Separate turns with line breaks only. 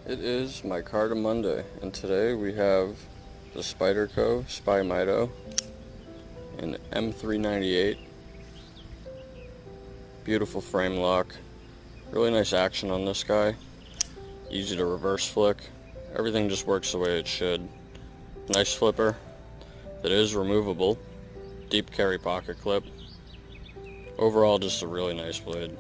It is Micarta Monday, and today we have the Spyderco Spy Mito in M398. Beautiful frame lock. Really nice action on this guy. Easy to reverse flick. Everything just works the way it should. Nice flipper that is removable. Deep carry pocket clip. Overall, just a really nice blade.